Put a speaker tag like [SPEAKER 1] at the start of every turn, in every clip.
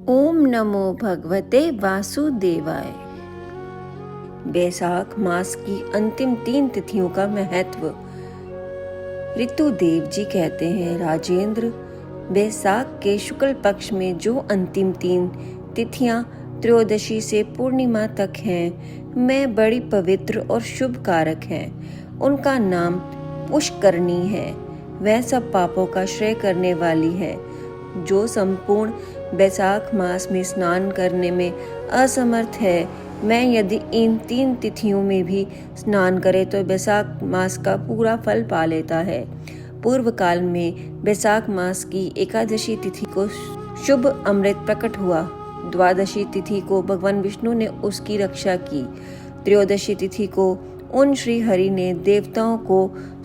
[SPEAKER 1] ओम नमो भगवते वासुदेवाय। बैसाख मास की अंतिम 3 तिथियों का महत्व। ऋतुदेव जी कहते हैं, राजेंद्र, बैसाख के शुक्ल पक्ष में जो अंतिम 3 तिथियां त्रयोदशी से पूर्णिमा तक हैं, मैं बड़ी पवित्र और शुभ कारक हैं। उनका नाम पुष्करणी है। वह सब पापों का श्रय करने वाली है। जो संपूर्ण बैसाख मास में स्नान करने में असमर्थ है, मैं यदि इन 3 तिथियों में भी स्नान करे तो बैसाख मास का पूरा फल पा लेता है। पूर्व काल में बैसाख मास की एकादशी तिथि को शुभ अमृत प्रकट हुआ। द्वादशी तिथि को भगवान विष्णु ने उसकी रक्षा की। त्रयोदशी तिथि को उन श्री हरि ने देवताओं को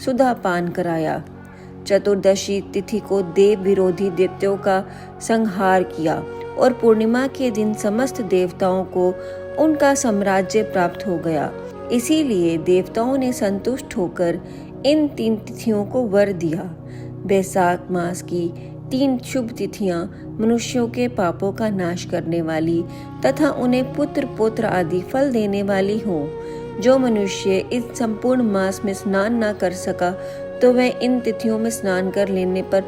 [SPEAKER 1] सुधा पान कराया। चतुर्दशी तिथि को देव विरोधी दैत्यों का संहार किया और पूर्णिमा के दिन समस्त देवताओं को उनका साम्राज्य प्राप्त हो गया। इसीलिए देवताओं ने संतुष्ट होकर इन 3 तिथियों को वर दिया। बैसाख मास की 3 शुभ तिथियां मनुष्यों के पापों का नाश करने वाली तथा उन्हें पुत्र पौत्र आदि फल देने वाली हों। जो मनुष्य इस संपूर्ण मास में स्नान न कर सका तो वह इन तिथियों में स्नान कर लेने पर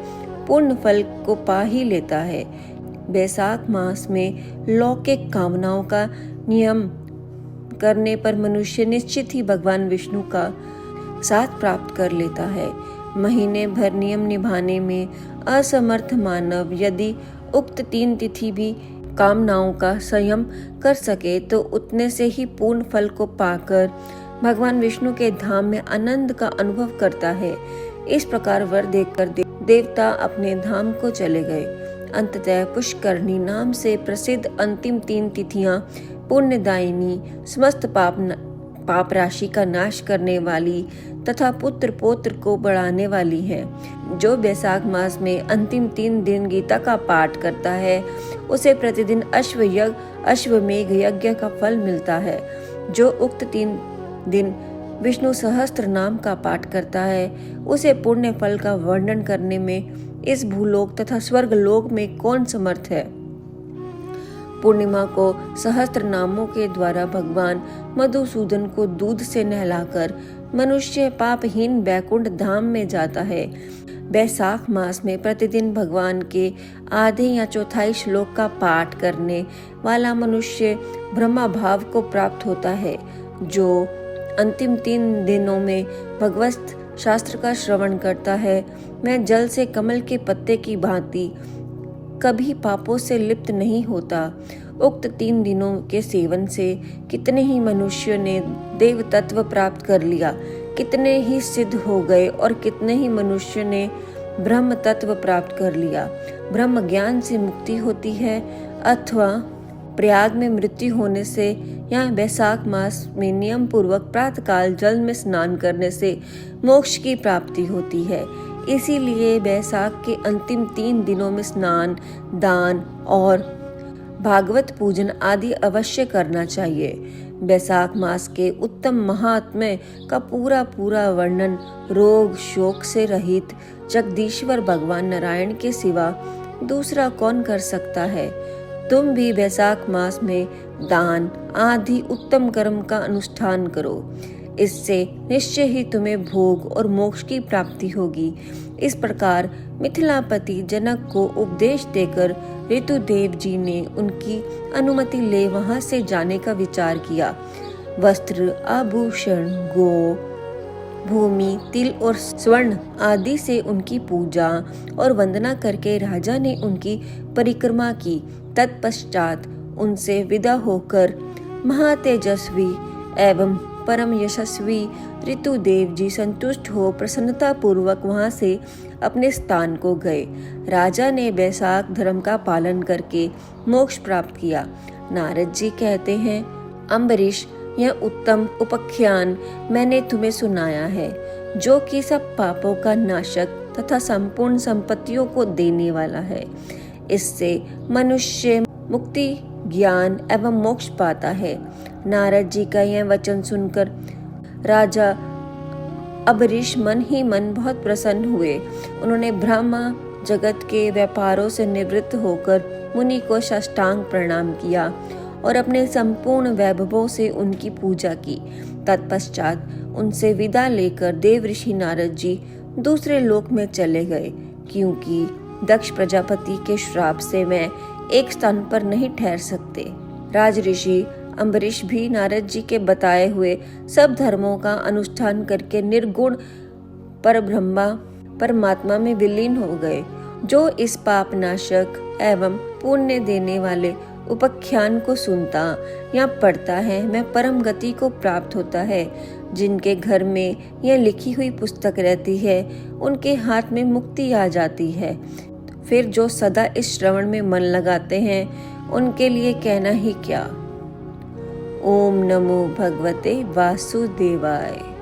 [SPEAKER 1] पूर्ण फल को पा ही लेता है। बैसाख मास में लौकिक कामनाओं का नियम करने पर मनुष्य निश्चित ही भगवान विष्णु का साथ प्राप्त कर लेता है। महीने भर नियम निभाने में असमर्थ मानव यदि उक्त 3 तिथि भी कामनाओं का संयम कर सके तो उतने से ही पूर्ण फल को पाकर भगवान विष्णु के धाम में आनंद का अनुभव करता है। इस प्रकार वर देखकर देवता अपने धाम को चले गए। अंततः पुष्करणी नाम से प्रसिद्ध अंतिम 3 तिथियां पुण्यदायिनी, समस्त पाप राशि का नाश करने वाली तथा पुत्र पौत्र को बढ़ाने वाली हैं। जो बैसाख मास में अंतिम 3 दिन गीता का पाठ करता है, उसे प्रतिदिन अश्वमेघ यज्ञ का फल मिलता है। जो उक्त 3 दिन विष्णु सहस्त्र नाम का पाठ करता है, उसे पुण्य फल का वर्णन करने में इस भूलोक तथा स्वर्ग लोक में कौन समर्थ है। पूर्णिमा को सहस्त्र नामों के द्वारा भगवान मधुसूदन को दूध से नहलाकर मनुष्य पापहीन बैकुंठ धाम में जाता है। बैसाख मास में प्रतिदिन भगवान के आधे या चौथाई श्लोक का पाठ करने वाला मनुष्य ब्रह्मा भाव को प्राप्त होता है। जो अंतिम 3 दिनों में भगवत शास्त्र का श्रवण करता है, मैं जल से कमल के पत्ते की भांति कभी पापों से लिप्त नहीं होता। उक्त 3 दिनों के सेवन से कितने ही मनुष्यों ने देव तत्व प्राप्त कर लिया, कितने ही सिद्ध हो गए और कितने ही मनुष्य ने ब्रह्म तत्व प्राप्त कर लिया। ब्रह्म ज्ञान से मुक्ति होती है अथवा प्रयाग में मृत्यु होने से या बैसाख मास में नियम पूर्वक प्रातःकाल जल में स्नान करने से मोक्ष की प्राप्ति होती है। इसीलिए बैसाख के अंतिम 3 दिनों में स्नान, दान और भागवत पूजन आदि अवश्य करना चाहिए। बैसाख मास के उत्तम महात्म्य का पूरा वर्णन रोग शोक से रहित जगदीश्वर भगवान नारायण के सिवा दूसरा कौन कर सकता है। तुम भी बैसाख मास में दान आदि उत्तम कर्म का अनुष्ठान करो। इससे निश्चय ही तुम्हें भोग और मोक्ष की प्राप्ति होगी। इस प्रकार मिथिलापति जनक को उपदेश देकर ऋतुदेव जी ने उनकी अनुमति ले वहां से जाने का विचार किया। वस्त्र, आभूषण, गो, भूमि, तिल और स्वर्ण आदि से उनकी पूजा और वंदना करके राजा ने उनकी परिक्रमा की। तत्पश्चात उनसे विदा होकर महातेजस्वी एवं परम यशस्वी ऋतुदेव जी संतुष्ट हो प्रसन्नता पूर्वक वहां से अपने स्थान को गए। राजा ने बैसाख धर्म का पालन करके मोक्ष प्राप्त किया। नारद जी कहते हैं, अम्बरीश, यह उत्तम उपाख्यान मैंने तुम्हें सुनाया है, जो कि सब पापों का नाशक तथा संपूर्ण संपत्तियों को देने वाला है। इससे मनुष्य मुक्ति, ज्ञान एवं मोक्ष पाता है। नारद जी का यह वचन सुनकर राजा अम्बरीश मन ही मन बहुत प्रसन्न हुए। उन्होंने ब्रह्मा जगत के व्यापारों से निवृत्त होकर मुनि को साष्टांग प्रणाम किया और अपने संपूर्ण वैभवों से उनकी पूजा की। तत्पश्चात उनसे विदा लेकर देव ऋषि नारद जी दूसरे लोक में चले गए, क्योंकि दक्ष प्रजापति के श्राप से मैं एक स्थान पर नहीं ठहर सकते। राज ऋषि अम्बरीश भी नारद जी के बताए हुए सब धर्मों का अनुष्ठान करके निर्गुण परब्रह्मा परमात्मा में विलीन हो गए। जो इस पाप नाशक एवं पुण्य देने वाले उपाख्यान को सुनता या पढ़ता है, मैं परम गति को प्राप्त होता है। जिनके घर में यह लिखी हुई पुस्तक रहती है, उनके हाथ में मुक्ति आ जाती है। फिर जो सदा इस श्रवण में मन लगाते हैं, उनके लिए कहना ही क्या। ओम नमो भगवते वासुदेवाय।